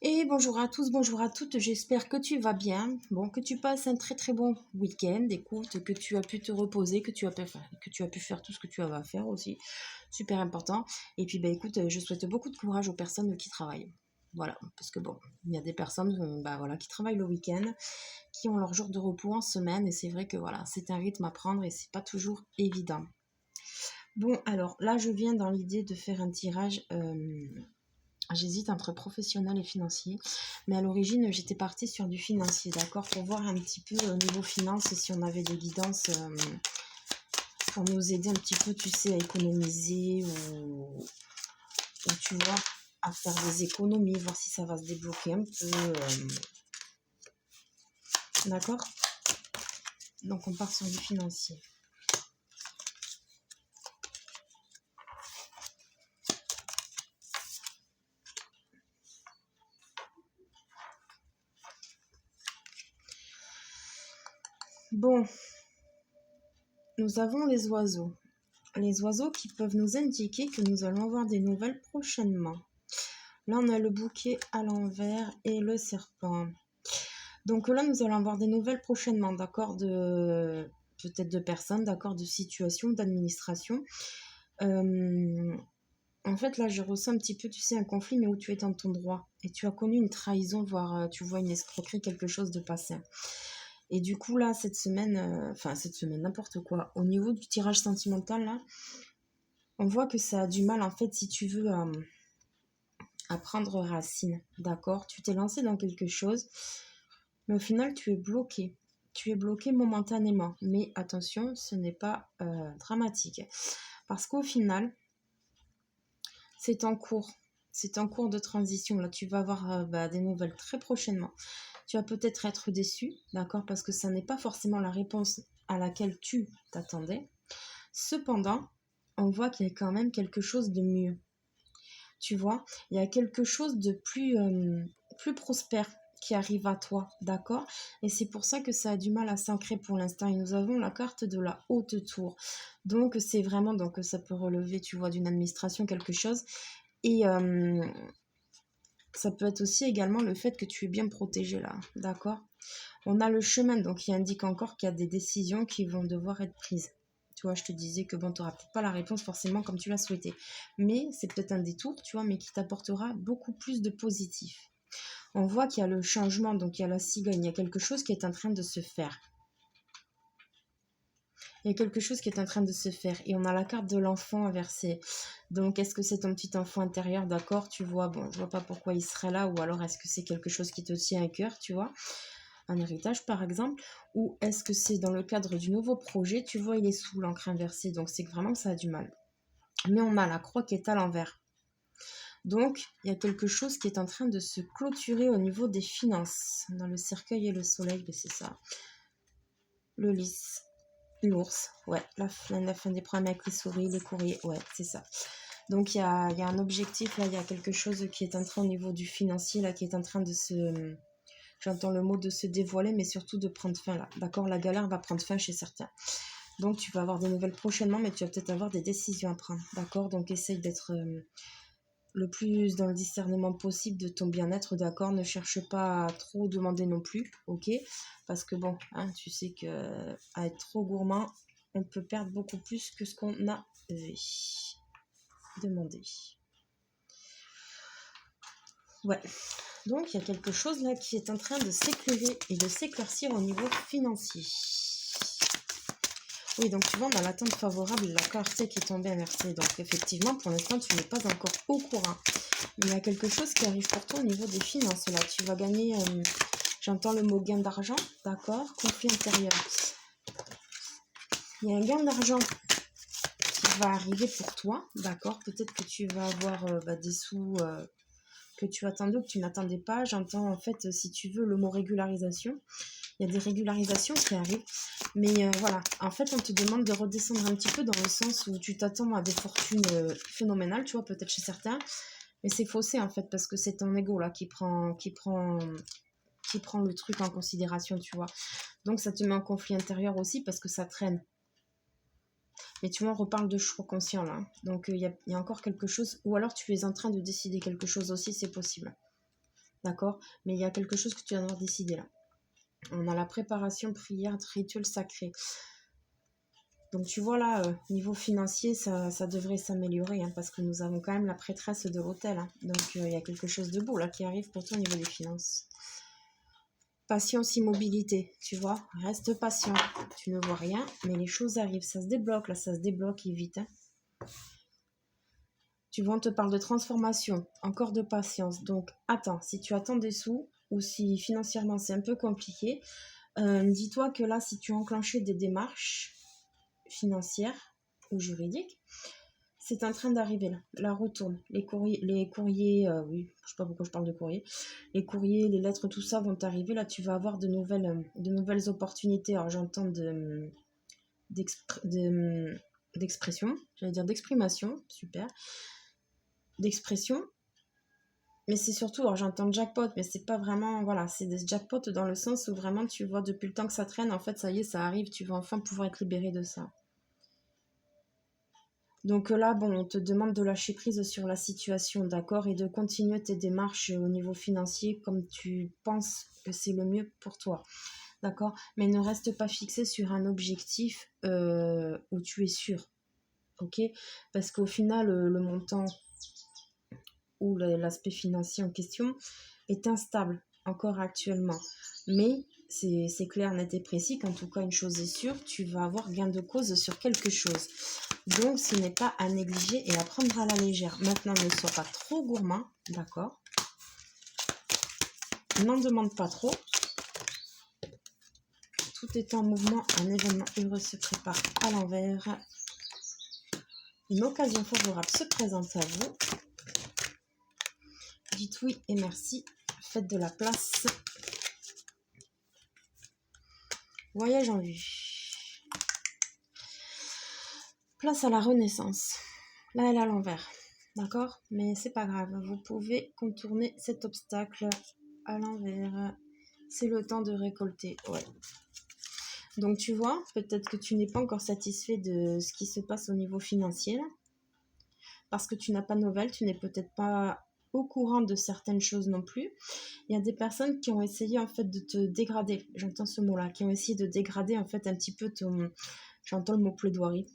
Et bonjour à tous, bonjour à toutes, j'espère que tu vas bien, bon, que tu passes un très très bon week-end, écoute, que tu as pu te reposer, que tu as pu faire tout ce que tu avais à faire aussi, super important. Et puis bah écoute, je souhaite beaucoup de courage aux personnes qui travaillent. Voilà, parce que bon, il y a des personnes bah, voilà, qui travaillent le week-end, qui ont leur jour de repos en semaine, et c'est vrai que voilà, c'est un rythme à prendre et c'est pas toujours évident. Bon, alors là, je viens dans l'idée de faire un tirage. J'hésite entre professionnel et financier, mais à l'origine j'étais partie sur du financier, d'accord, pour voir un petit peu au niveau finance si on avait des guidances pour nous aider un petit peu, tu sais, à économiser ou tu vois, à faire des économies, voir si ça va se débloquer un peu, d'accord. Donc on part sur du financier. Bon, nous avons les oiseaux. Les oiseaux qui peuvent nous indiquer que nous allons avoir des nouvelles prochainement. Là, on a le bouquet à l'envers et le serpent. Donc là, nous allons avoir des nouvelles prochainement, d'accord, de peut-être de personnes, d'accord, de situations, d'administration. En fait, là, je ressens un petit peu, tu sais, un conflit, mais où tu es dans ton droit. Et tu as connu une trahison, voire, tu vois, une escroquerie, quelque chose de passé. Et du coup, là, cette semaine, n'importe quoi. Au niveau du tirage sentimental, là, on voit que ça a du mal, en fait, si tu veux, à prendre racine, d'accord. Tu t'es lancé dans quelque chose, mais au final, tu es bloqué. Tu es bloqué momentanément. Mais attention, ce n'est pas dramatique. Parce qu'au final, c'est en cours. C'est en cours de transition. Là, tu vas avoir des nouvelles très prochainement. Tu vas peut-être être déçu, d'accord, parce que ça n'est pas forcément la réponse à laquelle tu t'attendais. Cependant, on voit qu'il y a quand même quelque chose de mieux. Tu vois, il y a quelque chose de plus prospère qui arrive à toi, d'accord. Et c'est pour ça que ça a du mal à s'ancrer pour l'instant. Et nous avons la carte de la haute tour. Donc, c'est vraiment, donc ça peut relever, tu vois, d'une administration, quelque chose. Et ça peut être aussi également le fait que tu es bien protégé là, d'accord. On a le chemin, donc qui indique encore qu'il y a des décisions qui vont devoir être prises. Tu vois, je te disais que bon, tu n'auras peut-être pas la réponse forcément comme tu l'as souhaité. Mais c'est peut-être un détour, tu vois, mais qui t'apportera beaucoup plus de positif. On voit qu'il y a le changement, donc il y a la cigogne, il y a quelque chose qui est en train de se faire. Il y a quelque chose qui est en train de se faire. Et on a la carte de l'enfant inversée. Donc, est-ce que c'est ton petit enfant intérieur, d'accord, tu vois, bon, je vois pas pourquoi il serait là, ou alors est-ce que c'est quelque chose qui te tient à cœur, tu vois, un héritage par exemple, ou est-ce que c'est dans le cadre du nouveau projet, tu vois, il est sous l'encre inversée, donc c'est que vraiment ça a du mal. Mais on a la croix qui est à l'envers. Donc, il y a quelque chose qui est en train de se clôturer au niveau des finances. Dans le cercueil et le soleil, ben c'est ça. Le lys, l'ours, ouais, la fin des problèmes avec les souris, les courriers, ouais, c'est ça. Donc, il y a un objectif, là, il y a quelque chose qui est en train au niveau du financier, là, qui est en train de se... J'entends le mot de se dévoiler, mais surtout de prendre fin, là. D'accord, la galère va prendre fin chez certains. Donc, tu vas avoir des nouvelles prochainement, mais tu vas peut-être avoir des décisions à prendre. D'accord, donc essaye d'être le plus dans le discernement possible de ton bien-être, d'accord. Ne cherche pas à trop demander non plus, ok. Parce que bon, hein, tu sais que à être trop gourmand, on peut perdre beaucoup plus que ce qu'on a demandé. Ouais. Donc, il y a quelque chose là qui est en train de s'éclairer et de s'éclaircir au niveau financier. Oui, donc tu vois, dans l'attente favorable, la carte qui est tombée inversée. Donc, effectivement, pour l'instant, tu n'es pas encore au courant. Mais il y a quelque chose qui arrive pour toi au niveau des finances. Là, tu vas gagner, j'entends le mot gain d'argent, d'accord, conflit intérieur. Il y a un gain d'argent qui va arriver pour toi, d'accord. Peut-être que tu vas avoir des sous que tu attendais ou que tu n'attendais pas. J'entends en fait, si tu veux, le mot régularisation. Il y a des régularisations qui arrivent. Mais voilà, en fait, on te demande de redescendre un petit peu dans le sens où tu t'attends à des fortunes phénoménales, tu vois, peut-être chez certains. Mais c'est faussé, en fait, parce que c'est ton ego, là, qui prend le truc en considération, tu vois. Donc, ça te met en conflit intérieur aussi parce que ça traîne. Mais tu vois, on reparle de choix conscient, là. Donc, il y a encore quelque chose. Ou alors, tu es en train de décider quelque chose aussi, c'est possible. d'accord? Mais il y a quelque chose que tu vas devoir décider là. On a la préparation, prière, rituel sacré. Donc tu vois là, niveau financier, ça devrait s'améliorer, hein, parce que nous avons quand même la prêtresse de l'hôtel, hein. Donc il y a quelque chose de beau là qui arrive pour toi au niveau des finances. Patience, immobilité, tu vois, reste patient. Tu ne vois rien, mais les choses arrivent, ça se débloque, là, ça se débloque et vite, hein. Tu vois, on te parle de transformation, encore de patience. Donc attends, si tu attends des sous ou si financièrement c'est un peu compliqué, dis-toi que là, si tu enclenchais des démarches financières ou juridiques, c'est en train d'arriver là. La retourne. Oui, je sais pas pourquoi je parle de courrier. Les courriers, les lettres, tout ça vont arriver. Là, tu vas avoir de nouvelles opportunités. Alors, j'entends d'expression, j'allais dire d'exprimation, super, d'expression. Mais c'est surtout, alors j'entends jackpot, mais c'est pas vraiment, voilà, c'est des jackpots dans le sens où vraiment tu vois depuis le temps que ça traîne, en fait, ça y est, ça arrive, tu vas enfin pouvoir être libéré de ça. Donc là, bon, on te demande de lâcher prise sur la situation, d'accord, et de continuer tes démarches au niveau financier comme tu penses que c'est le mieux pour toi, d'accord? Mais ne reste pas fixé sur un objectif où tu es sûr, ok? Parce qu'au final, le montant ou l'aspect financier en question est instable encore actuellement. Mais c'est clair, net et précis qu'en tout cas, une chose est sûre, tu vas avoir gain de cause sur quelque chose. Donc, ce n'est pas à négliger et à prendre à la légère. Maintenant, ne sois pas trop gourmand, d'accord? N'en demande pas trop. Tout est en mouvement, un événement heureux se prépare à l'envers. Une occasion favorable se présente à vous. Dites oui et merci. Faites de la place. Voyage en vue. Place à la renaissance. Là, elle est à l'envers. D'accord? Mais c'est pas grave. Vous pouvez contourner cet obstacle à l'envers. C'est le temps de récolter. Ouais. Donc, tu vois, peut-être que tu n'es pas encore satisfait de ce qui se passe au niveau financier. Là, parce que tu n'as pas de nouvelles. Tu n'es peut-être pas au courant de certaines choses non plus. Il y a des personnes qui ont essayé en fait de te dégrader. J'entends ce mot-là. Qui ont essayé de dégrader en fait un petit peu ton... J'entends le mot plaidoirie.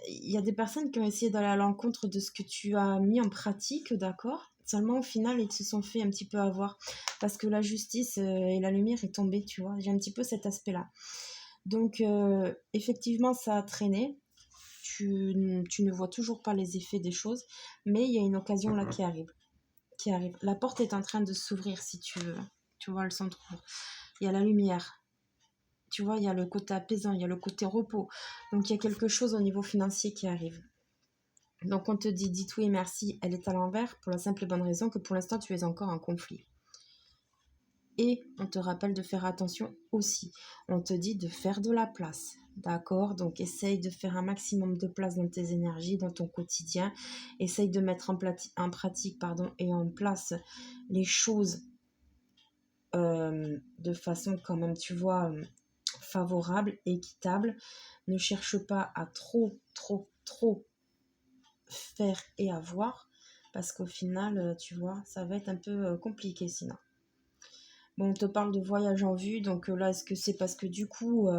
Il y a des personnes qui ont essayé d'aller à l'encontre de ce que tu as mis en pratique, d'accord? Seulement au final, ils se sont fait un petit peu avoir parce que la justice et la lumière est tombée, tu vois. J'ai un petit peu cet aspect-là. Donc, effectivement, ça a traîné. Tu ne vois toujours pas les effets des choses, mais il y a une occasion là qui arrive. Qui arrive. La porte est en train de s'ouvrir, si tu veux. Tu vois, elle s'entrouvre. Il y a la lumière. Tu vois, il y a le côté apaisant, il y a le côté repos. Donc, il y a quelque chose au niveau financier qui arrive. Donc, on te dit, dites oui, merci, elle est à l'envers, pour la simple et bonne raison que pour l'instant, tu es encore en conflit. Et on te rappelle de faire attention aussi. On te dit de faire de la place. D'accord? Donc, essaye de faire un maximum de place dans tes énergies, dans ton quotidien. Essaye de mettre en pratique et en place les choses de façon quand même, tu vois, favorable, équitable. Ne cherche pas à trop faire et avoir, parce qu'au final, tu vois, ça va être un peu compliqué sinon. Bon, on te parle de voyage en vue, donc là, est-ce que c'est parce que du coup,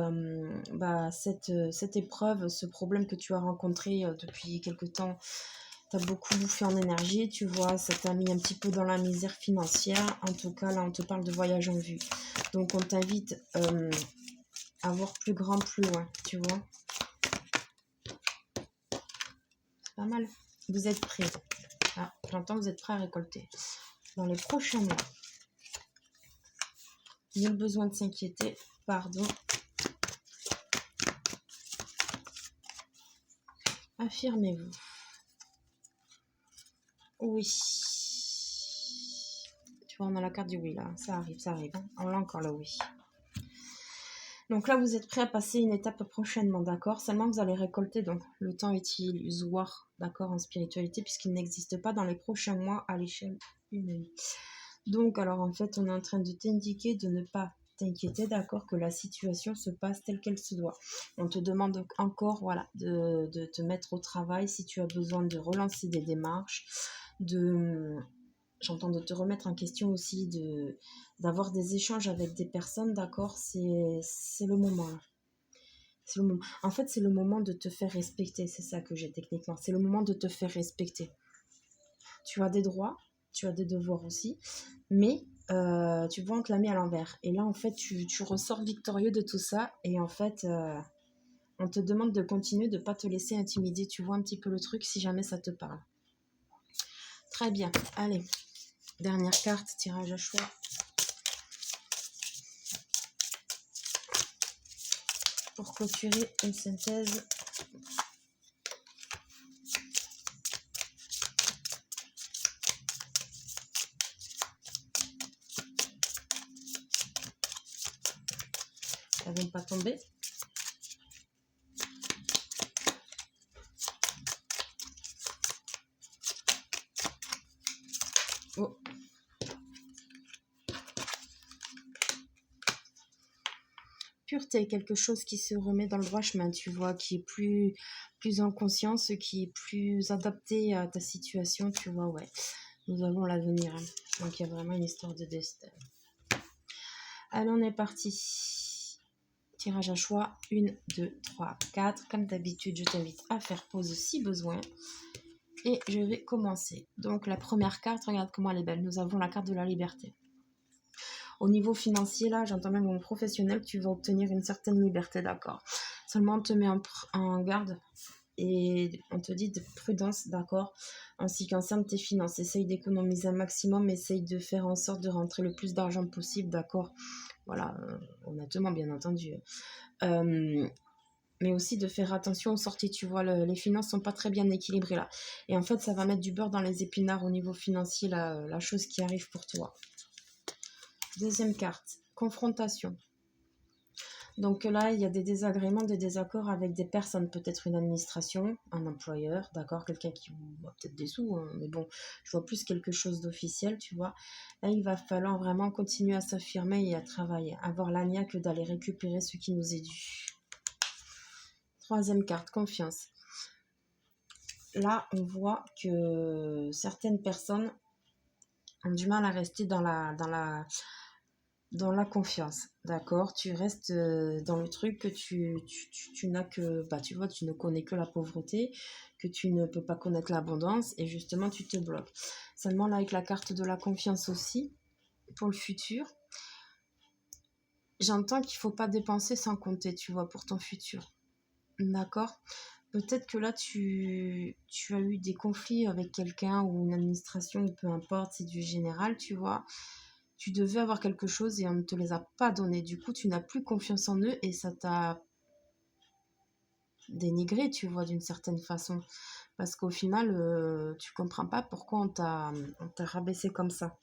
cette épreuve, ce problème que tu as rencontré depuis quelque temps, t'as beaucoup bouffé en énergie, tu vois, ça t'a mis un petit peu dans la misère financière. En tout cas, là, on te parle de voyage en vue. Donc, on t'invite à voir plus grand, plus loin, tu vois. C'est pas mal. Vous êtes prêts. Ah, j'entends que vous êtes prêts à récolter. Dans les prochains mois. Nul besoin de s'inquiéter. Pardon. Affirmez-vous. Oui. Tu vois, on a la carte du oui là. Ça arrive, ça arrive. Hein. On a encore le oui. Donc là, vous êtes prêts à passer une étape prochainement, d'accord? Seulement, vous allez récolter, donc le temps est illusoire, d'accord, en spiritualité, puisqu'il n'existe pas dans les prochains mois à l'échelle humaine. Donc, alors en fait, on est en train de t'indiquer de ne pas t'inquiéter, d'accord, que la situation se passe telle qu'elle se doit. On te demande encore, voilà, de te mettre au travail si tu as besoin de relancer des démarches, de J'entends de te remettre en question aussi, d'avoir des échanges avec des personnes, d'accord? C'est le moment, là. C'est le moment. En fait, c'est le moment de te faire respecter. C'est ça que j'ai techniquement. C'est le moment de te faire respecter. Tu as des droits, tu as des devoirs aussi, mais tu vois, on te la met à l'envers. Et là, en fait, tu ressors victorieux de tout ça. Et en fait, on te demande de continuer, de ne pas te laisser intimider. Tu vois un petit peu le truc si jamais ça te parle. Très bien. Allez, dernière carte, tirage à choix. Pour clôturer une synthèse. Elles ne vont pas tomber. Oh. Pureté, quelque chose qui se remet dans le droit chemin, tu vois, qui est plus en conscience, qui est plus adapté à ta situation, tu vois, ouais. Nous avons l'avenir, hein. Donc il y a vraiment une histoire de destin. Allez, on est parti. Tirage à choix, 1, 2, 3, 4. Comme d'habitude, je t'invite à faire pause si besoin. Et je vais commencer. Donc la première carte, regarde comment elle est belle. Nous avons la carte de la liberté. Au niveau financier, là, j'entends même au professionnel que tu vas obtenir une certaine liberté, d'accord. Seulement, on te met en garde et on te dit de prudence, d'accord, en ce qui concerne tes finances. Essaye d'économiser un maximum, essaye de faire en sorte de rentrer le plus d'argent possible, d'accord. Voilà, honnêtement, bien entendu. Mais aussi de faire attention aux sorties, tu vois, les finances sont pas très bien équilibrées là. Et en fait, ça va mettre du beurre dans les épinards au niveau financier, la chose qui arrive pour toi. Deuxième carte, confrontation. Donc là, il y a des désagréments, des désaccords avec des personnes, peut-être une administration, un employeur, d'accord, quelqu'un qui a peut-être des sous, hein, mais bon, je vois plus quelque chose d'officiel, tu vois. Là, il va falloir vraiment continuer à s'affirmer et à travailler, avoir la niaque d'aller récupérer ce qui nous est dû. Troisième carte, confiance. Là, on voit que certaines personnes ont du mal à rester dans la confiance, d'accord? Tu restes dans le truc que tu n'as que, bah, tu vois, tu ne connais que la pauvreté, que tu ne peux pas connaître l'abondance, et justement, tu te bloques. Seulement, là, avec la carte de la confiance aussi, pour le futur, j'entends qu'il ne faut pas dépenser sans compter, tu vois, pour ton futur, d'accord? Peut-être que là, tu as eu des conflits avec quelqu'un ou une administration, ou peu importe, c'est du général, tu vois. Tu devais avoir quelque chose et on ne te les a pas donnés. Du coup, tu n'as plus confiance en eux et ça t'a dénigré, tu vois, d'une certaine façon. Parce qu'au final, tu comprends pas pourquoi on t'a rabaissé comme ça.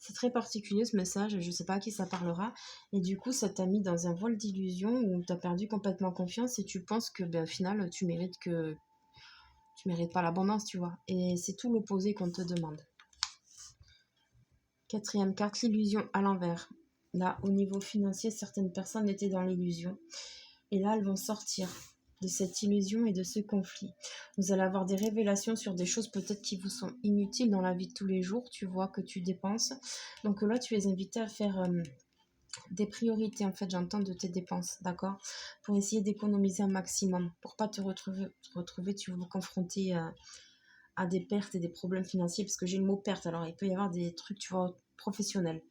C'est très particulier ce message, je ne sais pas à qui ça parlera. Et du coup, ça t'a mis dans un voile d'illusion où tu as perdu complètement confiance et tu penses que, ben, au final, tu mérites pas l'abondance, tu vois. Et c'est tout l'opposé qu'on te demande. Quatrième carte, l'illusion à l'envers. Là, au niveau financier, certaines personnes étaient dans l'illusion. Et là, elles vont sortir de cette illusion et de ce conflit. Vous allez avoir des révélations sur des choses peut-être qui vous sont inutiles dans la vie de tous les jours. Tu vois que tu dépenses. Donc là, tu es invité à faire des priorités, en fait, j'entends, de tes dépenses, d'accord? Pour essayer d'économiser un maximum. Pour pas te retrouver tu vous confronter à des pertes et des problèmes financiers. Parce que j'ai le mot perte. Alors, il peut y avoir des trucs, tu vois, professionnels.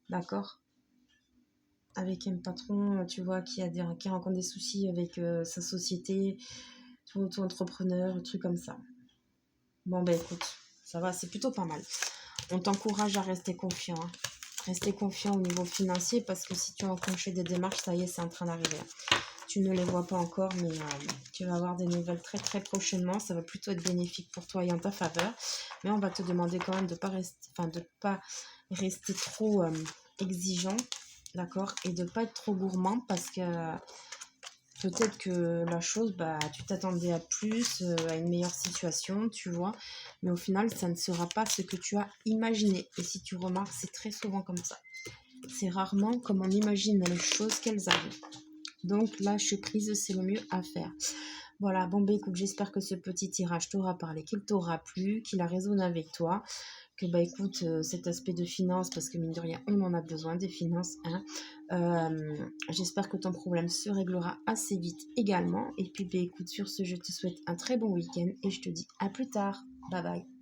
D'accord? Avec un patron, tu vois, qui rencontre des soucis avec sa société, tout auto-entrepreneur, un truc comme ça. Bon, ben écoute, ça va, c'est plutôt pas mal. On t'encourage à rester confiant, hein. Rester confiant au niveau financier parce que si tu as enclenché des démarches, ça y est, c'est en train d'arriver. Tu ne les vois pas encore, mais tu vas avoir des nouvelles très très prochainement. Ça va plutôt être bénéfique pour toi et en ta faveur. Mais on va te demander quand même de pas rester trop exigeant, d'accord, et de pas être trop gourmand parce que peut-être que la chose, bah, tu t'attendais à plus, à une meilleure situation, tu vois, mais au final, ça ne sera pas ce que tu as imaginé. Et si tu remarques, c'est très souvent comme ça. C'est rarement comme on imagine les choses qu'elles arrivent. Donc, lâche prise, c'est le mieux à faire. Voilà, bon, bah écoute, j'espère que ce petit tirage t'aura parlé, qu'il t'aura plu, qu'il a résonné avec toi, que, bah, écoute, cet aspect de finances, parce que mine de rien, on en a besoin des finances, hein. J'espère que ton problème se réglera assez vite également. Et puis, bah, écoute, sur ce, je te souhaite un très bon week-end et je te dis à plus tard. Bye bye.